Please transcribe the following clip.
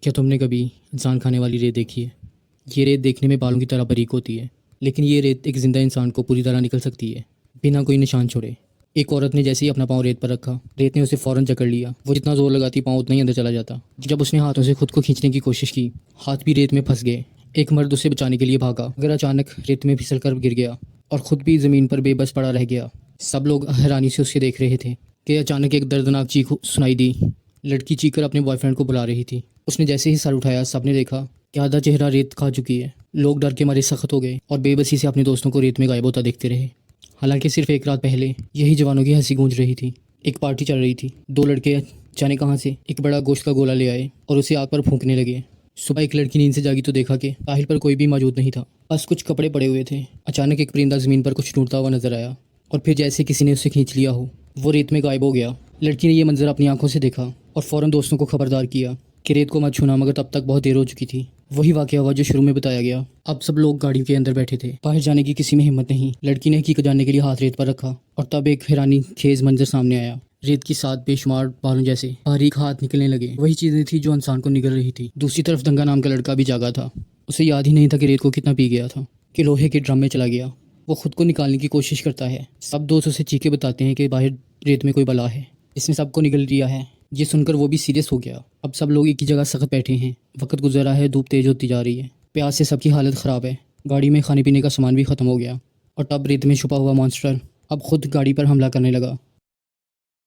क्या तुमने कभी इंसान खाने वाली रेत देखी है? ये रेत देखने में बालों की तरह बारीक होती है, लेकिन ये रेत एक ज़िंदा इंसान को पूरी तरह निकल सकती है, बिना कोई निशान छोड़े। एक औरत ने जैसे ही अपना पाँव रेत पर रखा, रेत ने उसे फ़ौरन जकड़ लिया। वो जितना ज़ोर लगाती पाँव उतना ही अंदर चला जाता। जब उसने हाथों से खुद को खींचने की कोशिश की, हाथ भी रेत में फंस गए। एक मर्द उसे बचाने के लिए भागा, मगर अचानक रेत में फिसल कर गिर गया और खुद भी ज़मीन पर बेबस पड़ा रह गया। सब लोग हैरानी से उसे देख रहे थे कि अचानक एक दर्दनाक चीख सुनाई दी। लड़की चीख कर अपने बॉयफ्रेंड को बुला रही थी। उसने जैसे ही सर उठाया, सबने देखा कि आधा चेहरा रेत खा चुकी है। लोग डर के मारे सख्त हो गए और बेबसी से अपने दोस्तों को रेत में गायब होता देखते रहे। हालांकि सिर्फ एक रात पहले यही जवानों की हंसी गूंज रही थी। एक पार्टी चल रही थी। दो लड़के जाने कहाँ से एक बड़ा गोश्त का गोला ले आए और उसे आग पर फूंकने लगे। सुबह एक लड़की नींद से जागी तो देखा कि साहिल पर कोई भी मौजूद नहीं था, बस कुछ कपड़े पड़े हुए थे। अचानक एक परिंदा ज़मीन पर कुछ ढूंढता हुआ नजर आया और फिर जैसे किसी ने उसे खींच लिया हो, वो रेत में गायब हो गया। लड़की ने यह मंजर अपनी आंखों से देखा और फ़ौरन दोस्तों को खबरदार किया कि रेत को मत छूना, मगर तब तक बहुत देर हो चुकी थी। वही वाकया हुआ जो शुरू में बताया गया। अब सब लोग गाड़ी के अंदर बैठे थे। बाहर जाने की किसी में हिम्मत नहीं। लड़की ने हकीकत जानने के लिए हाथ रेत पर रखा और तब एक हैरानी खेज मंजर सामने आया। रेत की साथ बेशुमार बालों जैसे बारीक हाथ निकलने लगे। वही चीज़ें थी जो इंसान को निगल रही थी। दूसरी तरफ दंगा नाम का लड़का भी जागा था। उसे याद ही नहीं था कि रेत को कितना पी गया था, कि लोहे के ड्रम में चला गया। वो खुद को निकालने की कोशिश करता है। सब दोस्त उसे चीखे बताते हैं कि बाहर रेत में कोई बला है, इसने सबको निगल लिया है। ये सुनकर वो भी सीरियस हो गया। अब सब लोग एक ही जगह सख्त बैठे हैं। वक्त गुजर रहा है, धूप तेज होती जा रही है। प्यास से सबकी हालत ख़राब है। गाड़ी में खाने पीने का सामान भी ख़त्म हो गया और तब रेत में छुपा हुआ मॉन्स्टर अब खुद गाड़ी पर हमला करने लगा।